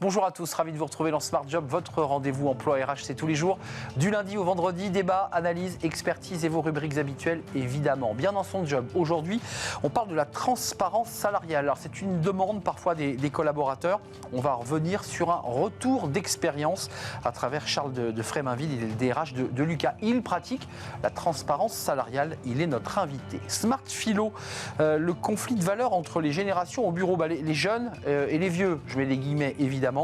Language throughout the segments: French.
Bonjour à tous, ravi de vous retrouver dans Smart Job, votre rendez-vous emploi RH, c'est tous les jours, du lundi au vendredi, débat, analyse, expertise et vos rubriques habituelles, évidemment. Bien dans son job, aujourd'hui, on parle de la transparence salariale. Alors c'est une demande parfois des collaborateurs. On va revenir sur un retour d'expérience à travers Charles de Fréminville, il est le DRH de Lucas. Il pratique la transparence salariale, il est notre invité. Smart Philo, le conflit de valeurs entre les générations au bureau, les jeunes et les vieux, je mets les guillemets évidemment.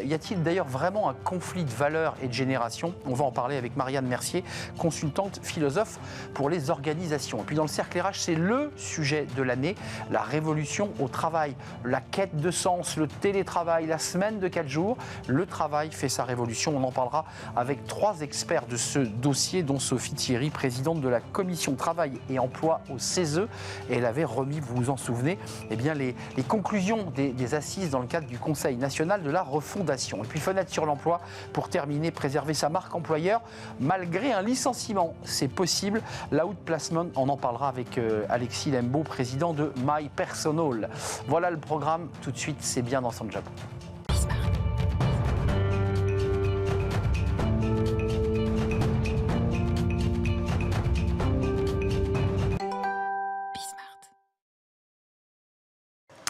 Y a-t-il d'ailleurs vraiment un conflit de valeurs et de génération? On va en parler avec Marianne Mercier, consultante philosophe pour les organisations. Et puis dans le cercle RH, c'est le sujet de l'année, la révolution au travail, la quête de sens, le télétravail, la semaine de 4 jours. Le travail fait sa révolution. On en parlera avec 3 experts de ce dossier, dont Sophie Thierry, présidente de la commission travail et emploi au CESE. Et elle avait remis, vous vous en souvenez, eh bien les conclusions des assises dans le cadre du Conseil national de la refondation. Et puis fenêtre sur l'emploi, pour terminer, préserver sa marque employeur malgré un licenciement. C'est possible. L'outplacement, on en parlera avec Alexis Lembeau, président de My Personal. Voilà le programme. Tout de suite, c'est bien dans son job.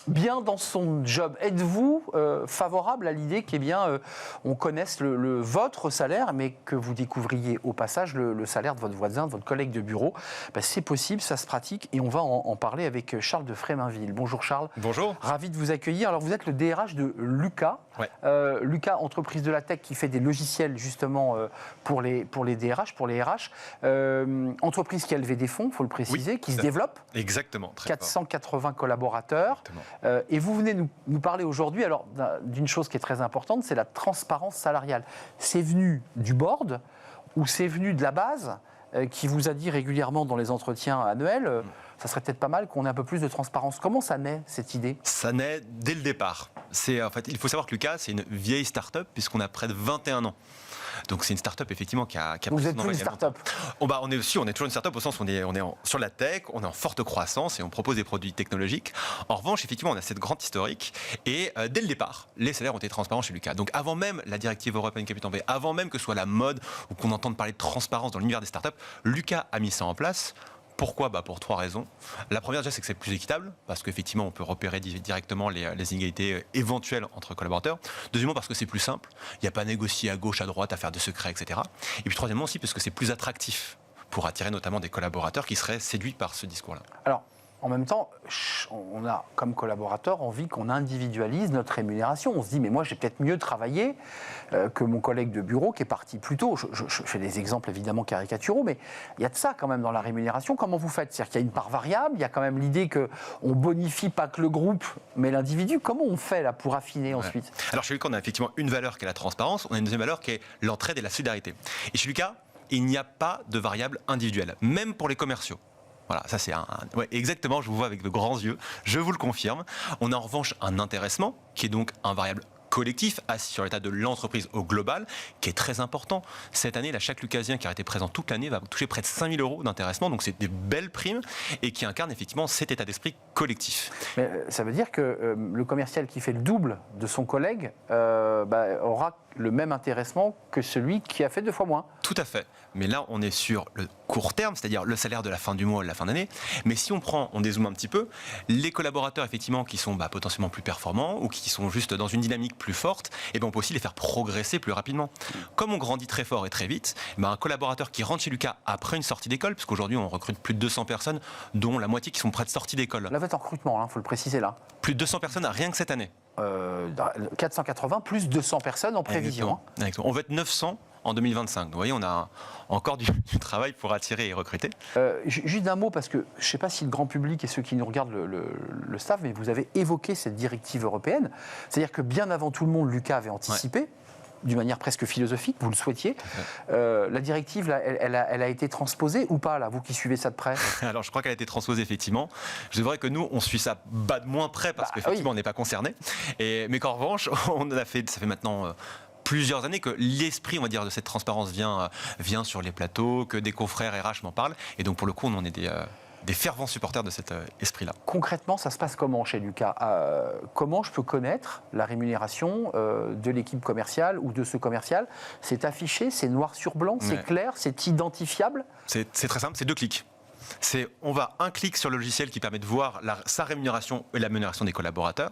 Bien dans son job. Êtes-vous favorable à l'idée qu'on connaisse votre salaire, mais que vous découvriez au passage le salaire de votre voisin, de votre collègue de bureau? C'est possible, ça se pratique et on va en parler avec Charles de Fréminville. Bonjour Charles. Bonjour. Ravi de vous accueillir. Alors vous êtes le DRH de Lucas. Ouais. Lucas, entreprise de la tech qui fait des logiciels justement pour les DRH, pour les RH. Entreprise qui a levé des fonds, il faut le préciser, oui, qui se développe. Exactement. 480 collaborateurs. Et vous venez nous parler aujourd'hui d'une chose qui est très importante, c'est la transparence salariale. C'est venu du board ou c'est venu de la base qui vous a dit régulièrement dans les entretiens annuels ça serait peut-être pas mal qu'on ait un peu plus de transparence. Comment ça naît, cette idée? Ça naît dès le départ. Il faut savoir que Lucas, c'est une vieille start-up puisqu'on a près de 21 ans. Donc c'est une start-up effectivement qui a Vous êtes plus une start-up? On est toujours une start-up au sens où on est sur la tech, on est en forte croissance et on propose des produits technologiques. En revanche, effectivement, on a cette grande historique et dès le départ, les salaires ont été transparents chez Lucas. Donc avant même la directive européenne Capital V, avant même que ce soit la mode ou qu'on entende parler de transparence dans l'univers des start-up, Lucas a mis ça en place. Pourquoi? Pour 3 raisons. La première, déjà, c'est que c'est plus équitable, parce qu'effectivement, on peut repérer directement les inégalités éventuelles entre collaborateurs. Deuxièmement, parce que c'est plus simple. Il n'y a pas à négocier à gauche, à droite, à faire de secrets, etc. Et puis troisièmement aussi, parce que c'est plus attractif pour attirer notamment des collaborateurs qui seraient séduits par ce discours-là. Alors, en même temps, on a, comme collaborateur, envie qu'on individualise notre rémunération. On se dit, mais moi, j'ai peut-être mieux travaillé que mon collègue de bureau qui est parti plus tôt. Je fais des exemples évidemment caricaturaux, mais il y a de ça quand même dans la rémunération. Comment vous faites? C'est-à-dire qu'il y a une part variable, il y a quand même l'idée qu'on ne bonifie pas que le groupe, mais l'individu. Comment on fait là pour affiner ensuite? Alors, chez Lucas, on a effectivement une valeur qui est la transparence, on a une deuxième valeur qui est l'entraide et la solidarité. Et chez Lucas, il n'y a pas de variable individuelle, même pour les commerciaux. Voilà, ça c'est exactement, je vous vois avec de grands yeux, je vous le confirme. On a en revanche un intéressement, qui est donc un variable collectif, assis sur l'état de l'entreprise au global, qui est très important. Cette année, chaque Lucasien qui a été présent toute l'année va toucher près de 5 000 € d'intéressement, donc c'est des belles primes, et qui incarnent effectivement cet état d'esprit collectif. Mais ça veut dire que le commercial qui fait le double de son collègue aura le même intéressement que celui qui a fait 2 fois moins. Tout à fait. Mais là, on est sur le court terme, c'est-à-dire le salaire de la fin du mois, de la fin d'année. Mais si on dézoome un petit peu, les collaborateurs effectivement qui sont potentiellement plus performants ou qui sont juste dans une dynamique plus forte, on peut aussi les faire progresser plus rapidement. Comme on grandit très fort et très vite, un collaborateur qui rentre chez Lucas après une sortie d'école, parce qu'aujourd'hui on recrute plus de 200 personnes, dont la moitié qui sont près de sortie d'école. Là, vous êtes en recrutement, il faut le préciser là. Plus de 200 personnes rien que cette année. 480 plus 200 personnes en prévision. Exactement. On va être 900 en 2025. Donc, vous voyez, on a encore du travail pour attirer et recruter. Juste un mot, parce que je ne sais pas si le grand public et ceux qui nous regardent le savent, mais vous avez évoqué cette directive européenne. C'est-à-dire que bien avant tout le monde, Lucas avait anticipé. Ouais. D'une manière presque philosophique, vous le souhaitiez. La directive, là, elle a été transposée ou pas, là, vous qui suivez ça de près? Alors, je crois qu'elle a été transposée, effectivement. Je dirais que nous, on suit ça de moins près, parce qu'effectivement, on n'est pas concernés. Mais qu'en revanche, ça fait maintenant plusieurs années que l'esprit, on va dire, de cette transparence vient sur les plateaux, que des confrères RH m'en parlent. Et donc, pour le coup, on en est des fervents supporters de cet esprit-là. Concrètement, ça se passe comment chez Lucas? Comment je peux connaître la rémunération de l'équipe commerciale ou de ce commercial? C'est affiché, c'est noir sur blanc, c'est clair, c'est identifiable? C'est très simple, c'est 2 clics. On va un clic sur le logiciel qui permet de voir sa rémunération et la rémunération des collaborateurs.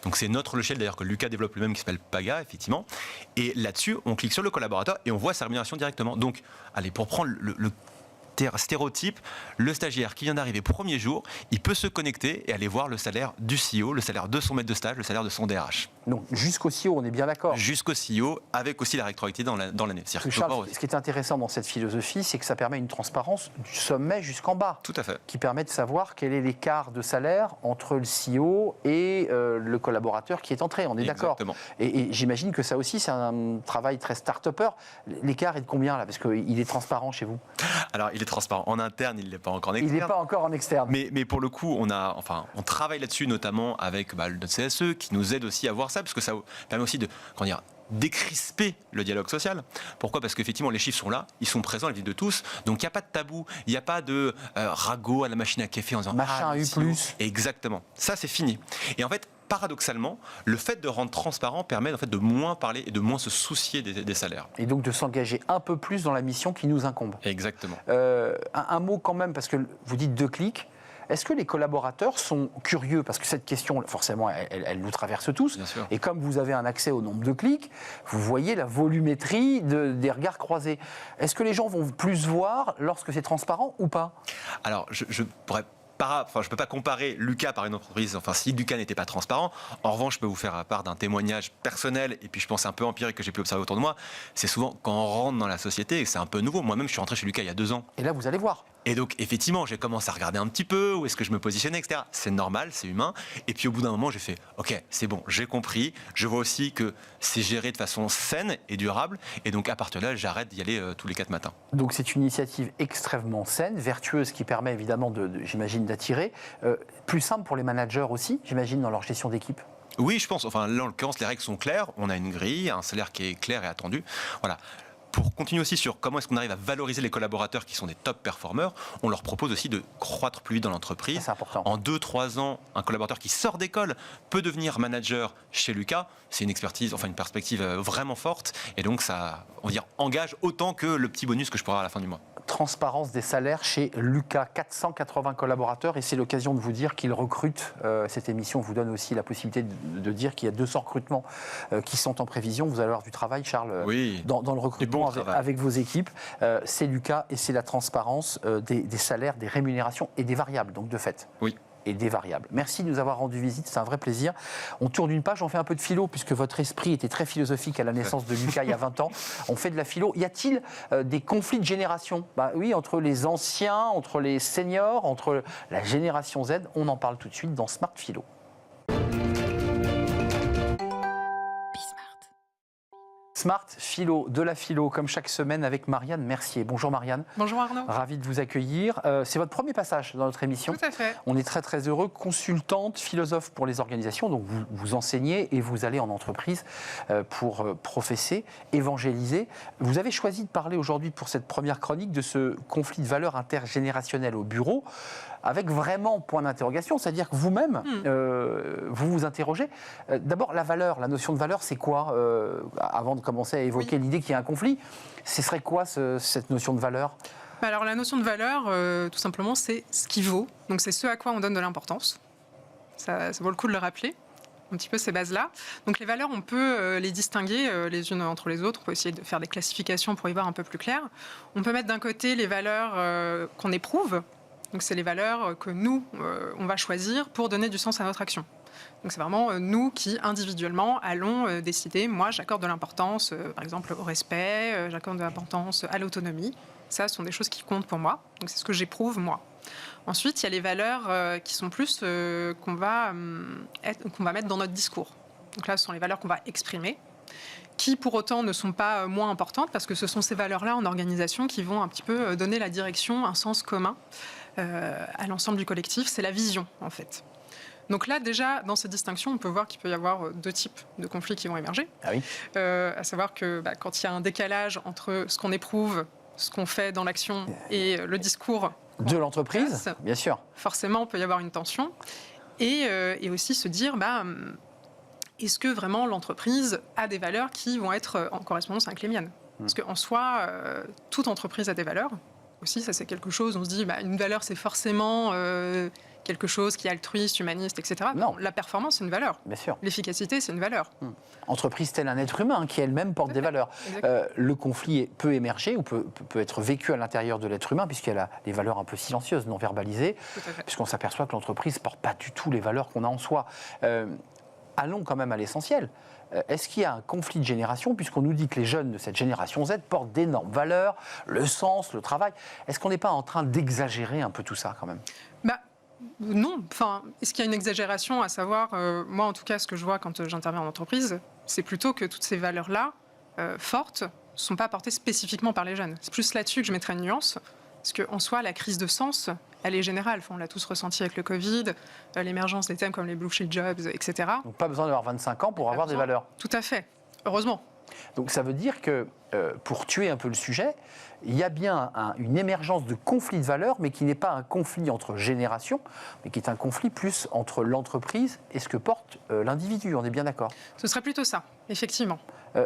Donc c'est notre logiciel d'ailleurs que Lucas développe lui-même qui s'appelle Paga, effectivement. Et là-dessus, on clique sur le collaborateur et on voit sa rémunération directement. Donc, allez, pour prendre le stéréotype, le stagiaire qui vient d'arriver premier jour, il peut se connecter et aller voir le salaire du CEO, le salaire de son maître de stage, le salaire de son DRH. Donc jusqu'au CEO, on est bien d'accord. Jusqu'au CEO, avec aussi la rétroactivité dans l'année. Charles, ce qui est intéressant dans cette philosophie, c'est que ça permet une transparence du sommet jusqu'en bas. Tout à fait. Qui permet de savoir quel est l'écart de salaire entre le CEO et le collaborateur qui est entré. On est d'accord. Et j'imagine que ça aussi, c'est un travail très start-upper. L'écart est de combien là? Parce qu'il est transparent chez vous. Alors, il est transparent en interne, il ne l'est pas encore en externe. Il n'est pas encore en externe. Mais pour le coup, on travaille là-dessus, notamment avec notre CSE, qui nous aide aussi à voir ça, parce que ça permet aussi de décrisper le dialogue social. Pourquoi? Parce qu'effectivement, les chiffres sont là, ils sont présents, ils vivent de tous. Donc, il n'y a pas de tabou, il n'y a pas de ragot à la machine à café en disant machin U+. Exactement. Ça, c'est fini. Et en fait, paradoxalement, le fait de rendre transparent permet en fait de moins parler et de moins se soucier des salaires. Et donc de s'engager un peu plus dans la mission qui nous incombe. Exactement. Un mot quand même, parce que vous dites 2 clics. Est-ce que les collaborateurs sont curieux? Parce que cette question, forcément, elle nous traverse tous. Bien sûr. Et comme vous avez un accès au nombre de clics, vous voyez la volumétrie des regards croisés. Est-ce que les gens vont plus voir lorsque c'est transparent ou pas? Alors, je pourrais... je ne peux pas comparer Lucas par une entreprise, si Lucas n'était pas transparent. En revanche, je peux vous faire part d'un témoignage personnel, et puis je pense un peu empirique que j'ai pu observer autour de moi. C'est souvent quand on rentre dans la société, et c'est un peu nouveau. Moi-même, je suis rentré chez Lucas il y a 2 ans. Et là, vous allez voir. Et donc, effectivement, j'ai commencé à regarder un petit peu où est-ce que je me positionnais, etc. C'est normal, c'est humain. Et puis, au bout d'un moment, j'ai fait « Ok, c'est bon, j'ai compris. Je vois aussi que c'est géré de façon saine et durable. Et donc, à partir de là, j'arrête d'y aller tous les 4 matins. » Donc, c'est une initiative extrêmement saine, vertueuse, qui permet évidemment, j'imagine, d'attirer. Plus simple pour les managers aussi, j'imagine, dans leur gestion d'équipe. Oui, je pense. Là, en l'occurrence, les règles sont claires. On a une grille, un salaire qui est clair et attendu. Voilà. Pour continuer aussi sur comment est-ce qu'on arrive à valoriser les collaborateurs qui sont des top performeurs, on leur propose aussi de croître plus vite dans l'entreprise. C'est important. En 2-3 ans, un collaborateur qui sort d'école peut devenir manager chez Lucas. C'est une expertise, une perspective vraiment forte. Et donc, ça, engage autant que le petit bonus que je pourrai avoir à la fin du mois. Transparence des salaires chez Lucas, 480 collaborateurs, et c'est l'occasion de vous dire qu'ils recrutent. Cette émission vous donne aussi la possibilité de dire qu'il y a 200 recrutements qui sont en prévision. Vous allez avoir du travail, Charles, oui, dans le recrutement avec vos équipes. C'est Lucas et c'est la transparence des salaires, des rémunérations et des variables, donc de fait. Oui. Et des variables. Merci de nous avoir rendu visite, c'est un vrai plaisir. On tourne une page, on fait un peu de philo, puisque votre esprit était très philosophique à la naissance de Lucas il y a 20 ans. On fait de la philo. Y a-t-il des conflits de génération? Oui, entre les anciens, entre les seniors, entre la génération Z. On en parle tout de suite dans Smart Philo. Smart Philo, de la philo, comme chaque semaine avec Marianne Mercier. Bonjour Marianne. Bonjour Arnaud. Ravi de vous accueillir. C'est votre premier passage dans notre émission. Tout à fait. On est très très heureux. Consultante, philosophe pour les organisations. Donc vous enseignez et vous allez en entreprise pour professer, évangéliser. Vous avez choisi de parler aujourd'hui pour cette première chronique de ce conflit de valeurs intergénérationnel au bureau, avec vraiment point d'interrogation, c'est-à-dire que vous-même, vous vous interrogez. D'abord, la valeur, la notion de valeur, c'est quoi avant de commencer à évoquer l'idée qu'il y a un conflit, ce serait quoi cette notion de valeur? Alors la notion de valeur, tout simplement, c'est ce qui vaut. Donc c'est ce à quoi on donne de l'importance. Ça vaut le coup de le rappeler, un petit peu ces bases-là. Donc les valeurs, on peut les distinguer les unes entre les autres. On peut essayer de faire des classifications pour y voir un peu plus clair. On peut mettre d'un côté les valeurs qu'on éprouve. Donc c'est les valeurs que nous, on va choisir pour donner du sens à notre action. Donc c'est vraiment nous qui, individuellement, allons décider. Moi, j'accorde de l'importance, par exemple, au respect, j'accorde de l'importance à l'autonomie. Ça, ce sont des choses qui comptent pour moi. Donc c'est ce que j'éprouve, moi. Ensuite, il y a les valeurs qui sont plus qu'on va mettre dans notre discours. Donc là, ce sont les valeurs qu'on va exprimer, qui pour autant ne sont pas moins importantes, parce que ce sont ces valeurs-là en organisation qui vont un petit peu donner la direction, un sens commun à l'ensemble du collectif. C'est la vision, en fait. Donc là, déjà, dans cette distinction, on peut voir qu'il peut y avoir 2 types de conflits qui vont émerger. Ah oui. À savoir que quand il y a un décalage entre ce qu'on éprouve, ce qu'on fait dans l'action et le discours De l'entreprise, place, bien sûr. forcément, il peut y avoir une tension. Et aussi se dire, est-ce que vraiment l'entreprise a des valeurs qui vont être en correspondance avec les miennes ? Parce qu'en soi, toute entreprise a des valeurs. Aussi, ça c'est quelque chose, on se dit, une valeur c'est forcément quelque chose qui est altruiste, humaniste, etc. Non. La performance, c'est une valeur. Bien sûr. L'efficacité, c'est une valeur. Entreprise telle un être humain qui elle-même porte des valeurs. Le conflit peut émerger ou peut être vécu à l'intérieur de l'être humain puisqu'il y a des valeurs un peu silencieuses, non verbalisées, puisqu'on s'aperçoit que l'entreprise ne porte pas du tout les valeurs qu'on a en soi. Allons quand même à l'essentiel. Est-ce qu'il y a un conflit de génération, puisqu'on nous dit que les jeunes de cette génération Z portent d'énormes valeurs, le sens, le travail. Est-ce qu'on n'est pas en train d'exagérer un peu tout ça quand même ? Non. Enfin, est-ce qu'il y a une exagération à savoir, moi en tout cas, ce que je vois quand j'interviens en entreprise, c'est plutôt que toutes ces valeurs-là, fortes, ne sont pas portées spécifiquement par les jeunes. C'est plus là-dessus que je mettrais une nuance. Parce qu'en soi, la crise de sens, elle est générale. Enfin, on l'a tous ressenti avec le Covid, l'émergence des thèmes comme les bullshit jobs, etc. Donc pas besoin d'avoir 25 ans pour avoir des valeurs. Tout à fait. Heureusement. Donc ça veut dire que, pour tuer un peu le sujet, il y a bien une émergence de conflit de valeurs, mais qui n'est pas un conflit entre générations, mais qui est un conflit plus entre l'entreprise et ce que porte l'individu. On est bien d'accord ? Ce serait plutôt ça, effectivement.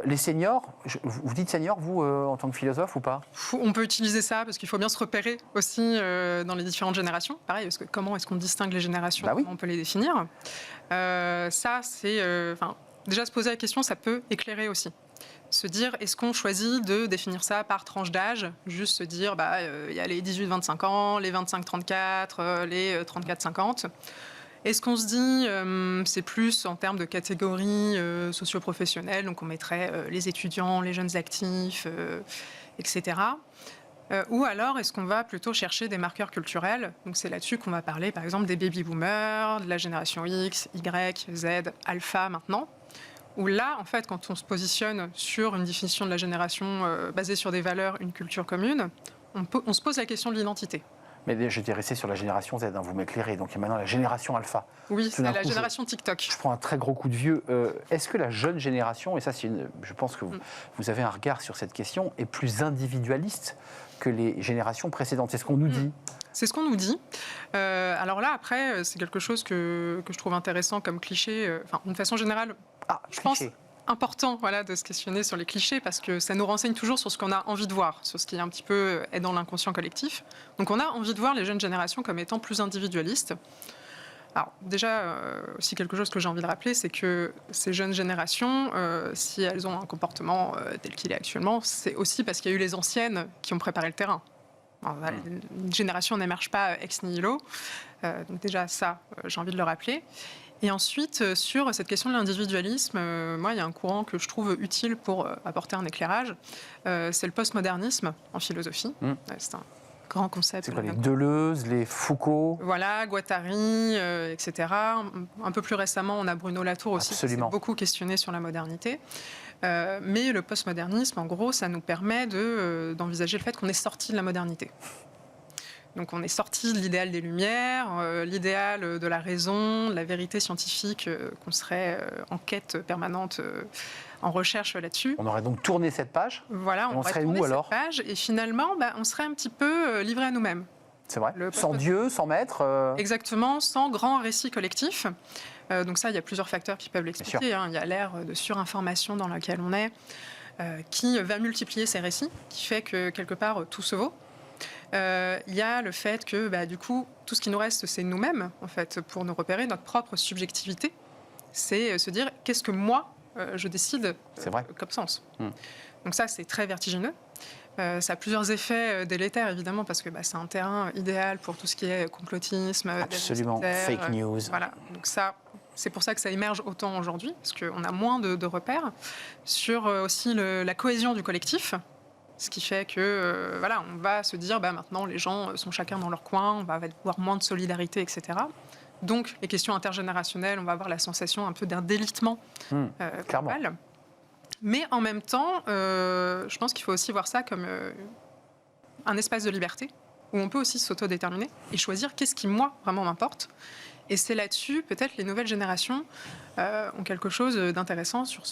Les seniors, vous dites seniors, vous, en tant que philosophe ou pas ? On peut utiliser ça parce qu'il faut bien se repérer aussi dans les différentes générations. Pareil, parce que comment est-ce qu'on distingue les générations ? Comment on peut les définir ? Ça, c'est... déjà, se poser la question, ça peut éclairer aussi. Se dire, est-ce qu'on choisit de définir ça par tranche d'âge ? Juste se dire, y a les 18-25 ans, les 25-34, les 34-50. Est-ce qu'on se dit, c'est plus en termes de catégories socio-professionnelles, donc on mettrait les étudiants, les jeunes actifs, etc. Ou alors, est-ce qu'on va plutôt chercher des marqueurs culturels ? Donc c'est là-dessus qu'on va parler, par exemple, des baby-boomers, de la génération X, Y, Z, Alpha maintenant. Où là, en fait, quand on se positionne sur une définition de la génération basée sur des valeurs, une culture commune, on se pose la question de l'identité. Mais j'étais resté sur la génération Z, vous m'éclairez. Donc il y a maintenant la génération alpha. Oui, c'est la génération TikTok. Je prends un très gros coup de vieux. Est-ce que la jeune génération, et ça je pense que vous avez un regard sur cette question, est plus individualiste que les générations précédentes ? C'est ce qu'on nous dit. C'est ce qu'on nous dit. Alors là, après, c'est quelque chose que je trouve intéressant comme cliché. D'une façon générale, je pense important de se questionner sur les clichés parce que ça nous renseigne toujours sur ce qu'on a envie de voir, sur ce qui un petit peu est dans l'inconscient collectif. Donc on a envie de voir les jeunes générations comme étant plus individualistes. Alors déjà, aussi quelque chose que j'ai envie de rappeler, c'est que ces jeunes générations, si elles ont un comportement tel qu'il est actuellement, c'est aussi parce qu'il y a eu les anciennes qui ont préparé le terrain. Alors, une génération n'émerge pas ex nihilo. Donc déjà ça, j'ai envie de le rappeler. Et ensuite, sur cette question de l'individualisme, moi, il y a un courant que je trouve utile pour apporter un éclairage. C'est le postmodernisme en philosophie. C'est un grand concept. C'est quoi, les Deleuze, les Foucault ? Voilà, Guattari, etc. Un peu plus récemment, on a Bruno Latour aussi, qui s'est beaucoup questionné sur la modernité. Mais le postmodernisme, en gros, ça nous permet d'envisager le fait qu'on est sorti de la modernité. Donc on est sorti de l'idéal des Lumières, l'idéal de la raison, de la vérité scientifique, qu'on serait en quête permanente, en recherche là-dessus. On aurait donc tourné cette page. Voilà, on serait où alors ? cette page, et finalement, on serait un petit peu livré à nous-mêmes. C'est vrai. Sans Dieu, sans maître. Exactement, sans grand récit collectif. Donc ça, il y a plusieurs facteurs qui peuvent l'expliquer. Il y a l'ère de surinformation dans laquelle on est, qui va multiplier ces récits, qui fait que quelque part tout se vaut. Il y a le fait que, du coup, tout ce qui nous reste, c'est nous-mêmes, en fait, pour nous repérer, notre propre subjectivité. C'est se dire, qu'est-ce que moi, je décide comme sens. Donc ça, c'est très vertigineux. Ça a plusieurs effets délétères, évidemment, parce que c'est un terrain idéal pour tout ce qui est complotisme. Absolument, fake news. Voilà, donc ça... C'est pour ça que ça émerge autant aujourd'hui, parce qu'on a moins de repères sur aussi la cohésion du collectif. Ce qui fait que, on va se dire, maintenant, les gens sont chacun dans leur coin, on va avoir moins de solidarité, etc. Donc, les questions intergénérationnelles, on va avoir la sensation un peu d'un délitement global. Mais en même temps, je pense qu'il faut aussi voir ça comme un espace de liberté, où on peut aussi s'autodéterminer et choisir qu'est-ce qui, moi, vraiment m'importe. Et c'est là-dessus, peut-être, les nouvelles générations ont quelque chose d'intéressant sur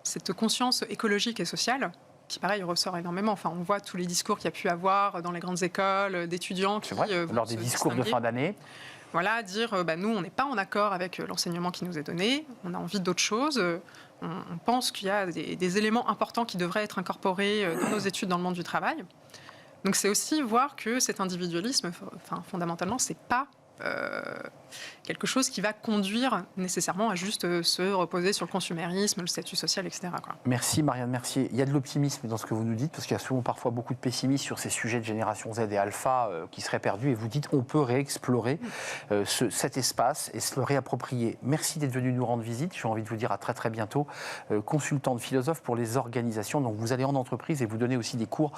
cette conscience écologique et sociale, qui, pareil, ressort énormément. Enfin, on voit tous les discours qu'il y a pu avoir dans les grandes écoles, d'étudiants qui lors des discours de fin d'année. Voilà, dire nous, on n'est pas en accord avec l'enseignement qui nous est donné, on a envie d'autre chose. On pense qu'il y a des éléments importants qui devraient être incorporés dans nos études dans le monde du travail. Donc c'est aussi voir que cet individualisme, fondamentalement, c'est pas quelque chose qui va conduire nécessairement à juste se reposer sur le consumérisme, le statut social, etc. Merci Marianne Mercier. Il y a de l'optimisme dans ce que vous nous dites, parce qu'il y a souvent parfois beaucoup de pessimisme sur ces sujets de génération Z et alpha qui seraient perdus, et vous dites on peut réexplorer cet espace et se le réapproprier. Merci d'être venu nous rendre visite. J'ai envie de vous dire à très très bientôt. Consultante philosophe pour les organisations, donc vous allez en entreprise et vous donnez aussi des cours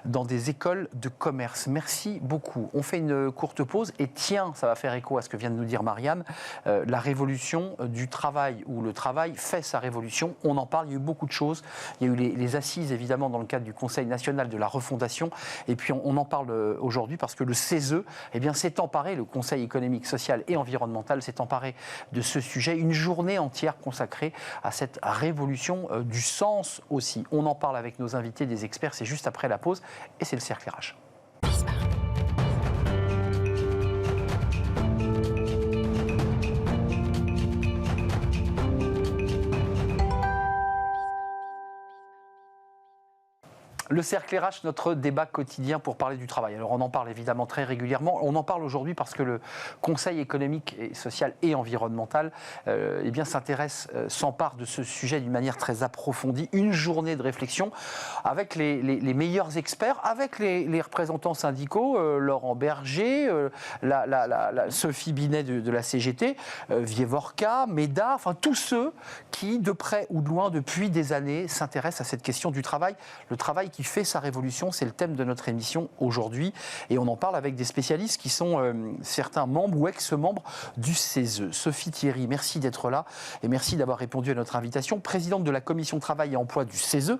dans des écoles de commerce. Merci beaucoup. On fait une courte pause et tiens, ça va faire écho à ce que vient de nous dire Marianne, la révolution du travail, où le travail fait sa révolution. On en parle, il y a eu beaucoup de choses. Il y a eu les assises, évidemment, dans le cadre du Conseil national de la refondation. Et puis, on en parle aujourd'hui parce que le CESE s'est emparé, le Conseil économique, social et environnemental, s'est emparé de ce sujet. Une journée entière consacrée à cette révolution du sens aussi. On en parle avec nos invités, des experts. C'est juste après la pause et c'est le cercle RH. Le cercle RH, notre débat quotidien pour parler du travail. Alors on en parle évidemment très régulièrement. On en parle aujourd'hui parce que le Conseil économique, et social et environnemental s'intéresse, s'empare de ce sujet d'une manière très approfondie. Une journée de réflexion avec les meilleurs experts, avec les représentants syndicaux, Laurent Berger, Sophie Binet de la CGT, Vievorka, MEDA, enfin tous ceux qui, de près ou de loin, depuis des années, s'intéressent à cette question du travail. Le travail qui fait sa révolution, c'est le thème de notre émission aujourd'hui. Et on en parle avec des spécialistes qui sont certains membres ou ex-membres du CESE. Sophie Thierry, merci d'être là et merci d'avoir répondu à notre invitation. Présidente de la commission travail et emploi du CESE,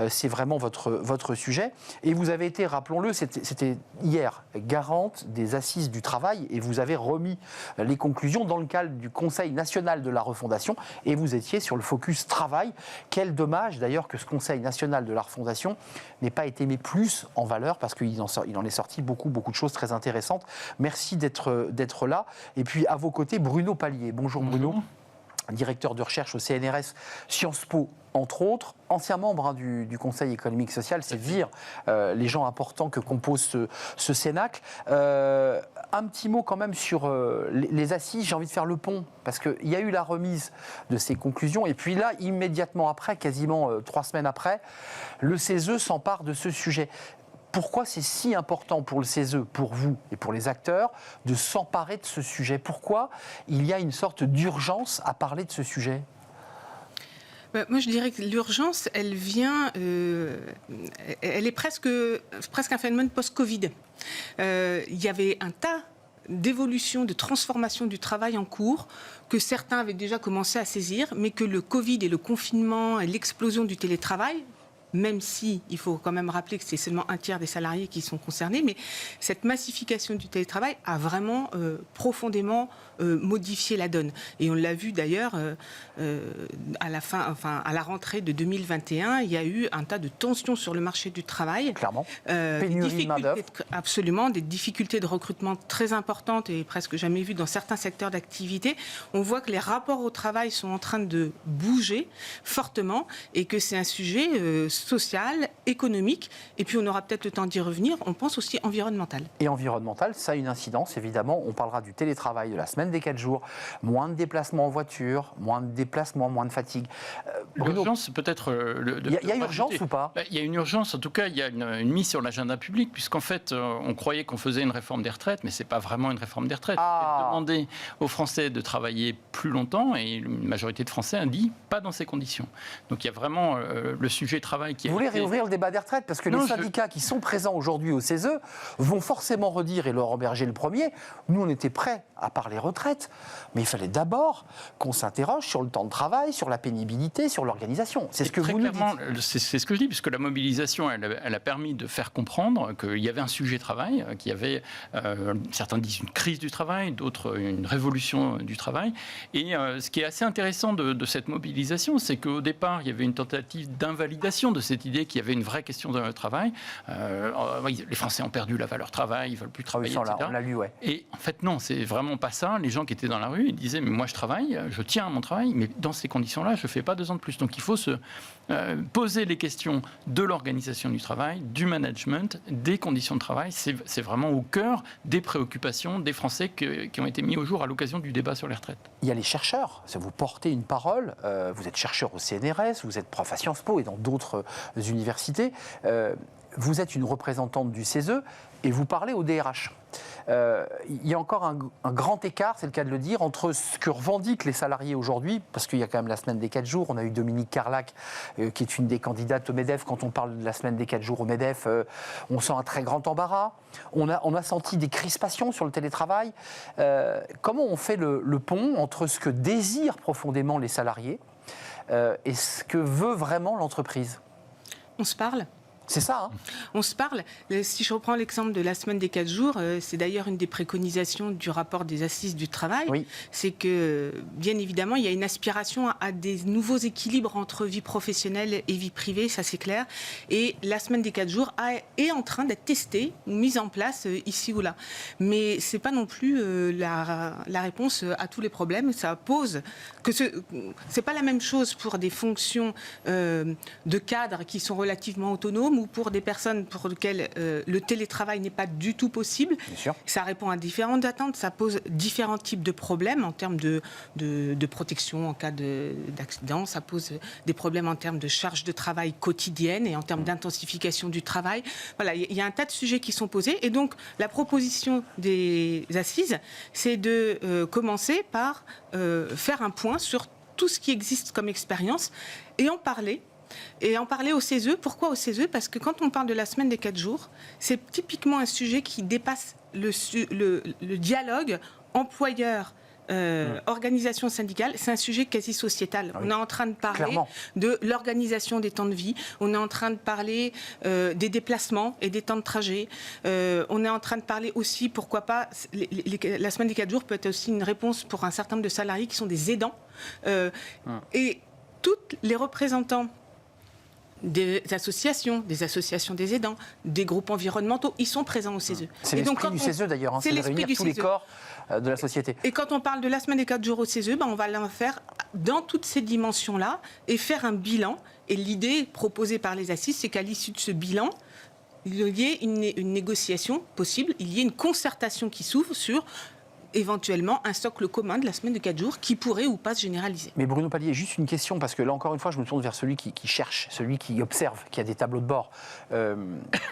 c'est vraiment votre sujet. Et vous avez été, rappelons-le, c'était hier, garante des assises du travail et vous avez remis les conclusions dans le cadre du Conseil national de la refondation et vous étiez sur le focus travail. Quel dommage d'ailleurs que ce Conseil national de la refondation n'ait pas été mis plus en valeur parce qu'il en est sorti beaucoup de choses très intéressantes. Merci d'être là. Et puis à vos côtés, Bruno Palier. Bonjour Bruno. Directeur de recherche au CNRS Sciences Po, entre autres, ancien membre du Conseil économique social, c'est dire les gens importants que compose ce Cénacle. Un petit mot quand même sur les assises, j'ai envie de faire le pont, parce qu'il y a eu la remise de ces conclusions, et puis là, immédiatement après, quasiment 3 semaines après, le CESE s'empare de ce sujet. Pourquoi c'est si important pour le CESE, pour vous et pour les acteurs, de s'emparer de ce sujet? Pourquoi il y a une sorte d'urgence à parler de ce sujet? Moi, je dirais que l'urgence, elle vient, elle est presque un phénomène post-Covid. Il y avait un tas d'évolution, de transformation du travail en cours que certains avaient déjà commencé à saisir, mais que le Covid et le confinement et l'explosion du télétravail, même si il faut quand même rappeler que c'est seulement 1/3 des salariés qui sont concernés, mais cette massification du télétravail a vraiment profondément modifié la donne. Et on l'a vu d'ailleurs à la rentrée de 2021, il y a eu un tas de tensions sur le marché du travail. Clairement. Pénurie de main-d'œuvre. Absolument, des difficultés de recrutement très importantes et presque jamais vues dans certains secteurs d'activité. On voit que les rapports au travail sont en train de bouger fortement et que c'est un sujet social, économique, et puis on aura peut-être le temps d'y revenir, on pense aussi environnemental. Et environnemental, ça a une incidence, évidemment. On parlera du télétravail, de la semaine des 4 jours, moins de déplacements en voiture, moins de déplacements, moins de fatigue. L'urgence, peut-être... Il y a urgence ou pas? Il y a une urgence, en tout cas, il y a une mise sur l'agenda public, puisqu'en fait, on croyait qu'on faisait une réforme des retraites, mais ce n'est pas vraiment une réforme des retraites. C'est demander aux Français de travailler plus longtemps, et une majorité de Français a dit pas dans ces conditions. Donc il y a vraiment le sujet travail qui est... Vous voulez réouvrir le débat des retraites? Parce que les syndicats qui sont présents aujourd'hui au CESE vont forcément redire, et Laurent Berger le premier, nous on était prêts à parler retraite, mais il fallait d'abord qu'on s'interroge sur le temps de travail, sur la pénibilité, sur l'organisation. C'est ce que vous nous dites. C'est ce que je dis, puisque la mobilisation, elle a permis de faire comprendre qu'il y avait un sujet travail, qu'il y avait, certains disent une crise du travail, d'autres une révolution du travail. Et ce qui est assez intéressant de cette mobilisation, c'est qu'au départ, il y avait une tentative d'invalidation de cette idée qu'il y avait une vraie question de travail. Les Français ont perdu la valeur travail, ils veulent plus travailler, etc. On l'a lu, ouais. Et en fait, non, c'est vraiment pas ça. Les gens qui étaient dans la rue, ils disaient, mais moi je travaille, je tiens à mon travail, mais dans ces conditions-là, je fais pas 2 ans de plus. Donc il faut se poser les questions de l'organisation du travail, du management, des conditions de travail. C'est vraiment au cœur des préoccupations des Français qui ont été mis au jour à l'occasion du débat sur les retraites. Il y a les chercheurs, vous portez une parole, vous êtes chercheur au CNRS, vous êtes prof à Sciences Po et dans d'autres universités, vous êtes une représentante du CESE et vous parlez au DRH. Il y a encore un grand écart, c'est le cas de le dire, entre ce que revendiquent les salariés aujourd'hui, parce qu'il y a quand même la semaine des 4 jours, on a eu Dominique Carlac, qui est une des candidates au MEDEF. Quand on parle de la semaine des 4 jours au MEDEF, on sent un très grand embarras. On a senti des crispations sur le télétravail. Comment on fait le pont entre ce que désirent profondément les salariés et ce que veut vraiment l'entreprise? On se parle. C'est ça, hein. On se parle. Si je reprends l'exemple de la semaine des 4 jours, c'est d'ailleurs une des préconisations du rapport des assises du travail. Oui. C'est que, bien évidemment, il y a une aspiration à des nouveaux équilibres entre vie professionnelle et vie privée, ça c'est clair. Et la semaine des 4 jours est en train d'être testée ou mise en place ici ou là. Mais c'est pas non plus la réponse à tous les problèmes. Ça pose que c'est pas la même chose pour des fonctions de cadre qui sont relativement autonomes ou pour des personnes pour lesquelles le télétravail n'est pas du tout possible. Bien sûr. Ça répond à différentes attentes, ça pose différents types de problèmes en termes de protection en cas d'accident, ça pose des problèmes en termes de charge de travail quotidienne et en termes d'intensification du travail. Voilà, il y a un tas de sujets qui sont posés et donc la proposition des assises, c'est de commencer par faire un point sur tout ce qui existe comme expérience et en parler. Et en parler au CESE. Pourquoi au CESE? Parce que quand on parle de la semaine des 4 jours, c'est typiquement un sujet qui dépasse le dialogue employeur. Organisation syndicale, c'est un sujet quasi sociétal. Oui. On est en train de parler de l'organisation des temps de vie, on est en train de parler des déplacements et des temps de trajet, on est en train de parler aussi, pourquoi pas, la semaine des 4 jours peut être aussi une réponse pour un certain nombre de salariés qui sont des aidants. Et tous les représentants des associations des aidants, des groupes environnementaux, ils sont présents au CESE. C'est l'esprit du CESE d'ailleurs, hein, c'est de réunir tous les corps de la société. Et quand on parle de la semaine des 4 jours au CESE, on va la faire dans toutes ces dimensions-là et faire un bilan. Et l'idée proposée par les assises, c'est qu'à l'issue de ce bilan, il y ait une négociation possible, il y ait une concertation qui s'ouvre sur éventuellement un socle commun de la semaine de 4 jours qui pourrait ou pas se généraliser. Mais Bruno Palier, juste une question, parce que là encore une fois je me tourne vers celui qui cherche, celui qui observe, qui a des tableaux de bord.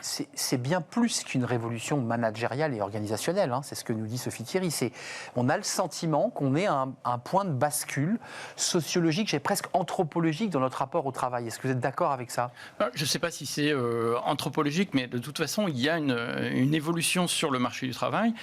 C'est bien plus qu'une révolution managériale et organisationnelle, hein, c'est ce que nous dit Sophie Thierry. On a le sentiment qu'on est à un point de bascule sociologique, j'ai presque anthropologique dans notre rapport au travail. Est-ce que vous êtes d'accord avec ça? Je ne sais pas si c'est anthropologique, mais de toute façon il y a une évolution sur le marché du travail,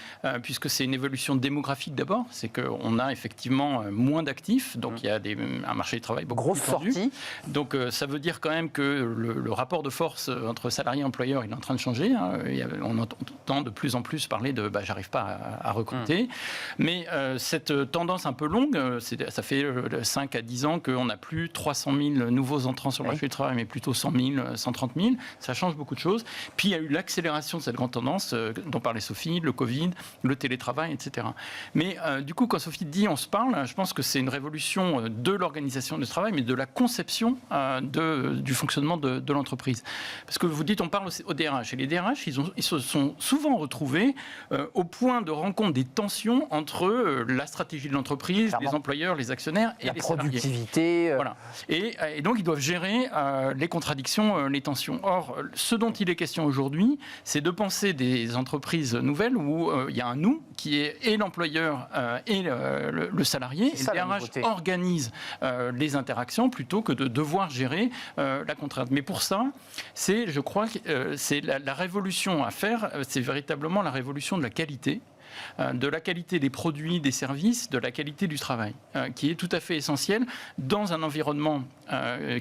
puisque c'est une évolution démographique d'abord, c'est qu'on a effectivement moins d'actifs, donc il y a un marché du travail beaucoup plus tendu. Sortie. Donc ça veut dire quand même que le rapport de force entre salariés et employeurs, il est en train de changer. Hein. On entend de plus en plus parler de j'arrive pas à recruter. Mais cette tendance un peu longue, ça fait 5 à 10 ans qu'on n'a plus 300 000 nouveaux entrants sur le marché du travail, mais plutôt 100 000, 130 000. Ça change beaucoup de choses. Puis il y a eu l'accélération de cette grande tendance dont parlait Sophie, le Covid, le télétravail, etc. Mais du coup, quand Sophie dit on se parle, je pense que c'est une révolution de l'organisation du travail, mais de la conception du fonctionnement de l'entreprise. Parce que vous dites on parle au DRH, et les DRH, ils se sont souvent retrouvés au point de rencontre des tensions entre la stratégie de l'entreprise, les employeurs, les actionnaires et les salariés. La productivité. Voilà. Et donc ils doivent gérer les contradictions, les tensions. Or, ce dont il est question aujourd'hui, c'est de penser des entreprises nouvelles où il y a un nous qui est et l'employeur et le salarié. Et le DRH organise les interactions plutôt que de devoir gérer la contrainte. Mais pour ça, je crois que c'est la révolution à faire, c'est véritablement la révolution de la qualité. de la qualité des produits, des services, de la qualité du travail, qui est tout à fait essentiel dans un environnement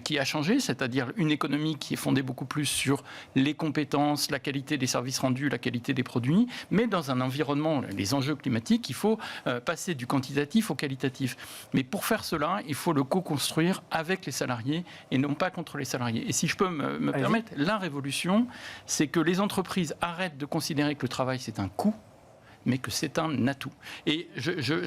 qui a changé, c'est-à-dire une économie qui est fondée beaucoup plus sur les compétences, la qualité des services rendus, la qualité des produits, mais dans un environnement, les enjeux climatiques, il faut passer du quantitatif au qualitatif. Mais pour faire cela, il faut le co-construire avec les salariés et non pas contre les salariés. Et si je peux me permettre, la révolution, c'est que les entreprises arrêtent de considérer que le travail c'est un coût, mais que c'est un atout. Et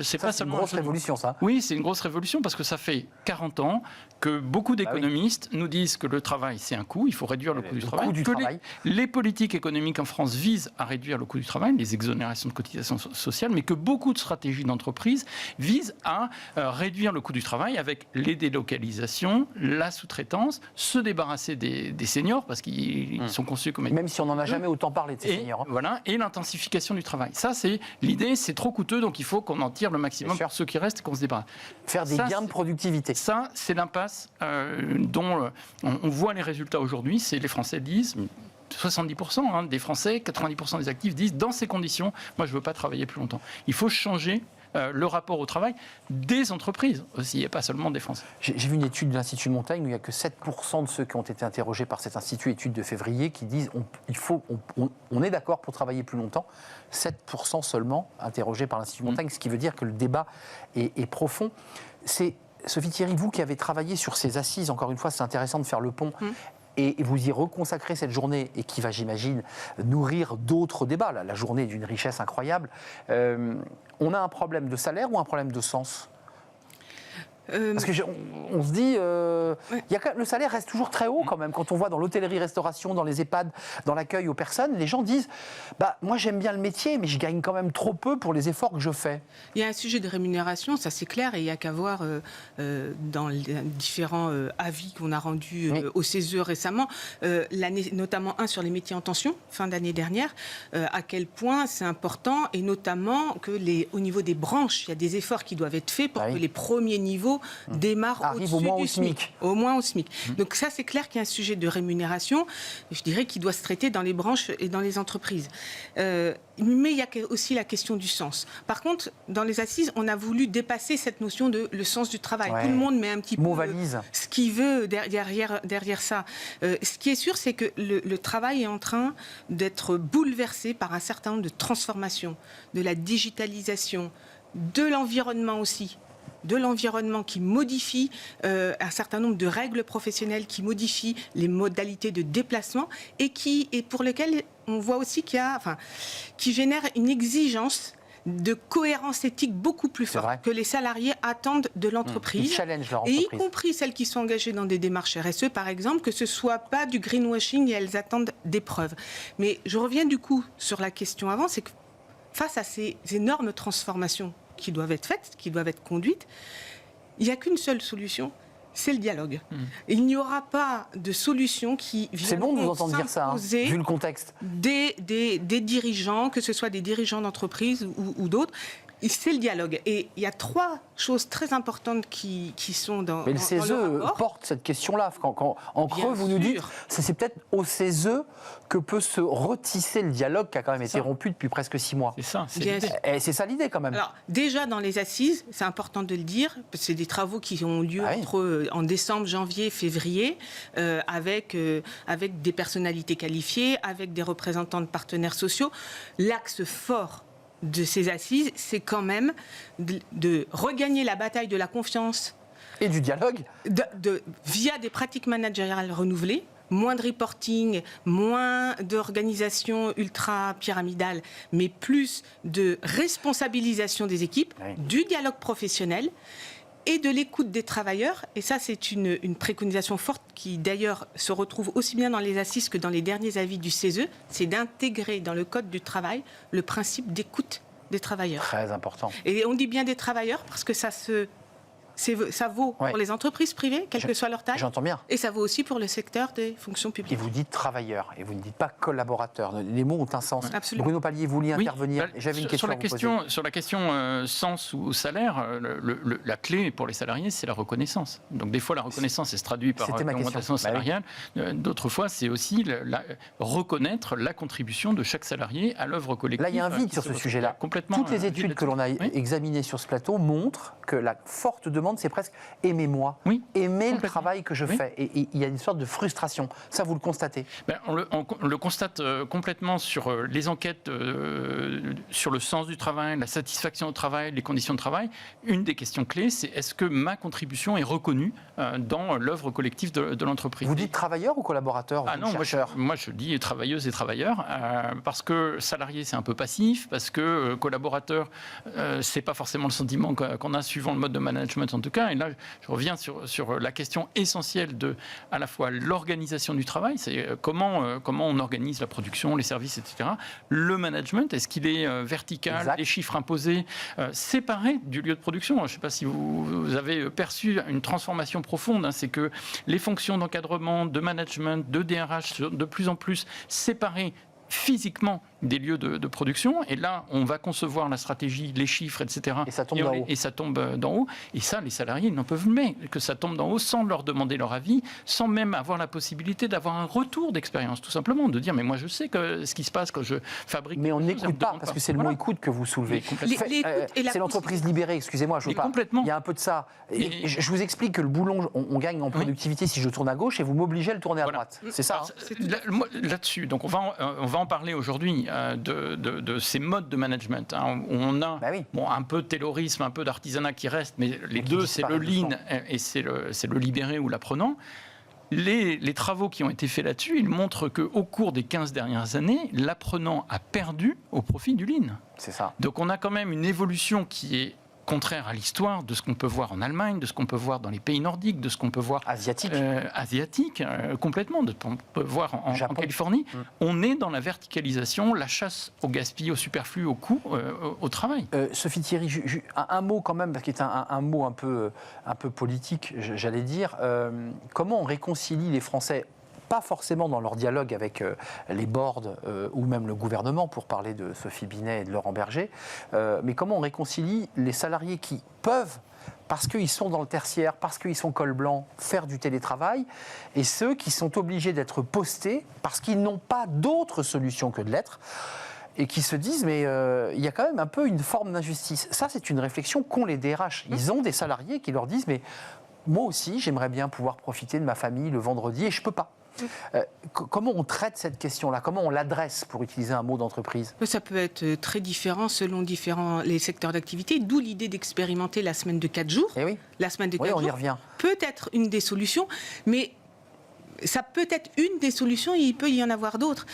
c'est pas c'est une seulement grosse révolution, ça. Oui, c'est une grosse révolution parce que ça fait 40 ans que beaucoup d'économistes nous disent que le travail, c'est un coût, il faut réduire le coût du travail. Les politiques économiques en France visent à réduire le coût du travail, les exonérations de cotisations sociales, mais que beaucoup de stratégies d'entreprise visent à réduire le coût du travail avec les délocalisations, la sous-traitance, se débarrasser des seniors parce qu'ils sont conçus comme... Même si on n'en a jamais autant parlé de ces seniors. Voilà, et l'intensification du travail. Ça, c'est l'idée, c'est trop coûteux, donc il faut qu'on en tire le maximum pour ceux qui restent et qu'on se débarrasse. Faire des gains de productivité. Ça, c'est l'impasse dont on voit les résultats aujourd'hui. C'est les Français disent, 70% des Français, 90% des actifs disent, dans ces conditions, moi je ne veux pas travailler plus longtemps. Il faut changer le rapport au travail des entreprises aussi, et pas seulement des Français. J'ai vu une étude de l'Institut Montaigne où il n'y a que 7% de ceux qui ont été interrogés par cet institut, étude de février, qui disent on est d'accord pour travailler plus longtemps. 7% seulement interrogés par l'Institut Montaigne, ce qui veut dire que le débat est profond. C'est Sophie Thierry, vous qui avez travaillé sur ces assises, encore une fois, c'est intéressant de faire le pont. Et vous y reconsacrez cette journée et qui va, j'imagine, nourrir d'autres débats. La journée est d'une richesse incroyable. On a un problème de salaire ou un problème de sens ? Parce qu'on se dit, le salaire reste toujours très haut quand même. Quand on voit dans l'hôtellerie-restauration, dans les EHPAD, dans l'accueil aux personnes, les gens disent moi j'aime bien le métier, mais je gagne quand même trop peu pour les efforts que je fais. Il y a un sujet de rémunération, ça c'est clair, et il n'y a qu'à voir dans les différents avis qu'on a rendus au CESE récemment, notamment un sur les métiers en tension, fin d'année dernière, à quel point c'est important, et notamment au niveau des branches, il y a des efforts qui doivent être faits pour que les premiers niveaux démarre au-dessus du SMIC. Au moins au SMIC. Donc ça, c'est clair qu'il y a un sujet de rémunération, je dirais, qui doit se traiter dans les branches et dans les entreprises. Mais il y a aussi la question du sens. Par contre, dans les assises, on a voulu dépasser cette notion de le sens du travail. Tout le monde met un petit peu ce qu'il veut derrière ça. Ce qui est sûr, c'est que le travail est en train d'être bouleversé par un certain nombre de transformations, de la digitalisation, de l'environnement aussi. De l'environnement qui modifie un certain nombre de règles professionnelles, qui modifie les modalités de déplacement et pour lesquelles on voit aussi qui génère une exigence de cohérence éthique beaucoup plus forte que les salariés attendent de l'entreprise. Ils challengent leur entreprise. Et y compris celles qui sont engagées dans des démarches RSE, par exemple, que ce ne soit pas du greenwashing et elles attendent des preuves. Mais je reviens du coup sur la question avant, c'est que face à ces énormes transformations qui doivent être faites, qui doivent être conduites, il n'y a qu'une seule solution, c'est le dialogue. Il n'y aura pas de solution qui vienne. C'est bon de vous entendre dire ça, vu le contexte. Des dirigeants, que ce soit des dirigeants d'entreprise ou d'autres. C'est le dialogue. Et il y a trois choses très importantes qui sont dans. Mais le CESE porte cette question-là. En creux, vous nous dites, c'est peut-être au CESE que peut se retisser le dialogue qui a quand même été rompu depuis presque 6 mois. C'est ça, c'est ça l'idée quand même. Alors, déjà dans les assises, c'est important de le dire, c'est des travaux qui ont lieu en décembre, janvier, février, avec des personnalités qualifiées, avec des représentants de partenaires sociaux. L'axe fort de ces assises, c'est quand même de regagner la bataille de la confiance. Et du dialogue. Via des pratiques managériales renouvelées, moins de reporting, moins d'organisation ultra-pyramidale, mais plus de responsabilisation des équipes, du dialogue professionnel et de l'écoute des travailleurs. Et ça, c'est une préconisation forte qui, d'ailleurs, se retrouve aussi bien dans les assises que dans les derniers avis du CESE, c'est d'intégrer dans le Code du travail le principe d'écoute des travailleurs. Très important. Et on dit bien des travailleurs parce que ça se ça vaut pour les entreprises privées, quelle que soit leur taille. J'entends bien. Et ça vaut aussi pour le secteur des fonctions publiques. Et vous dites travailleurs, et vous ne dites pas collaborateurs. Les mots ont un sens. Absolument. Bruno Palier, vous vouliez intervenir. J'avais une question sur la question sens ou salaire, la clé pour les salariés, c'est la reconnaissance. Donc des fois, la reconnaissance, elle se traduit par une augmentation salariale. D'autres fois, c'est aussi reconnaître la contribution de chaque salarié à l'œuvre collective. Là, il y a un vide sur ce sujet-là. Toutes les études que l'on a examinées sur ce plateau montrent que la forte demande, c'est presque « aimez-moi ». Aimer le travail que je fais. Et il y a une sorte de frustration. Ça, vous le constatez? On le constate complètement sur les enquêtes sur le sens du travail, la satisfaction au travail, les conditions de travail. Une des questions clés, c'est est-ce que ma contribution est reconnue dans l'œuvre collective de l'entreprise. Vous dites travailleur ou collaborateur? Non, moi je dis travailleuses et travailleurs, parce que salarié, c'est un peu passif, parce que collaborateur, c'est pas forcément le sentiment qu'on a suivant le mode de management en tout cas. Et là, je reviens sur la question essentielle de à la fois l'organisation du travail, c'est comment on organise la production, les services, etc. Le management, est-ce qu'il est vertical, les chiffres imposés, séparés du lieu de production? Je ne sais pas si vous avez perçu une transformation profonde, c'est que les fonctions d'encadrement, de management, de DRH sont de plus en plus séparées physiquement des lieux de production, et là on va concevoir la stratégie, les chiffres, etc. Et ça tombe d'en haut. Et ça tombe d'en haut. Et ça, les salariés n'en peuvent mais que ça tombe d'en haut sans leur demander leur avis, sans même avoir la possibilité d'avoir un retour d'expérience, tout simplement, de dire mais moi je sais que ce qui se passe quand je fabrique. Mais on n'écoute pas, parce que c'est le mot écoute que vous soulevez. C'est l'entreprise libérée, excusez-moi, je veux pas. Complètement. Il y a un peu de ça. Et je vous explique que le boulon, on gagne en productivité si je tourne à gauche et vous m'obligez à le tourner à droite. C'est ça. Là-dessus, donc on va en parler aujourd'hui de ces modes de management. On a un peu de taylorisme, un peu d'artisanat qui reste, mais les deux, c'est le lean et c'est le libéré ou l'apprenant. Les travaux qui ont été faits là-dessus, ils montrent qu'au cours des 15 dernières années, l'apprenant a perdu au profit du lean. C'est ça. Donc on a quand même une évolution qui est contraire à l'histoire de ce qu'on peut voir en Allemagne, de ce qu'on peut voir dans les pays nordiques, de ce qu'on peut voir asiatique, complètement, de ce qu'on peut voir en Californie. On est dans la verticalisation, la chasse au gaspillage, au superflu, au coût, au travail. Sophie Thierry, un mot quand même, parce qu'il est un mot un peu politique, j'allais dire. Comment on réconcilie les Français, pas forcément dans leur dialogue avec les boards ou même le gouvernement, pour parler de Sophie Binet et de Laurent Berger, mais comment on réconcilie les salariés qui peuvent, parce qu'ils sont dans le tertiaire, parce qu'ils sont col blanc, faire du télétravail, et ceux qui sont obligés d'être postés parce qu'ils n'ont pas d'autre solution que de l'être, et qui se disent, mais il y a quand même un peu une forme d'injustice. Ça, c'est une réflexion qu'ont les DRH. Ils ont des salariés qui leur disent, mais moi aussi, j'aimerais bien pouvoir profiter de ma famille le vendredi, et je ne peux pas. Comment on traite cette question-là? Comment on l'adresse, pour utiliser un mot d'entreprise? Ça peut être très différent selon les secteurs d'activité, d'où l'idée d'expérimenter la semaine de 4 jours. Et oui. La semaine de 4 jours on y revient. Peut être une des solutions, mais ça peut être une des solutions et il peut y en avoir d'autres.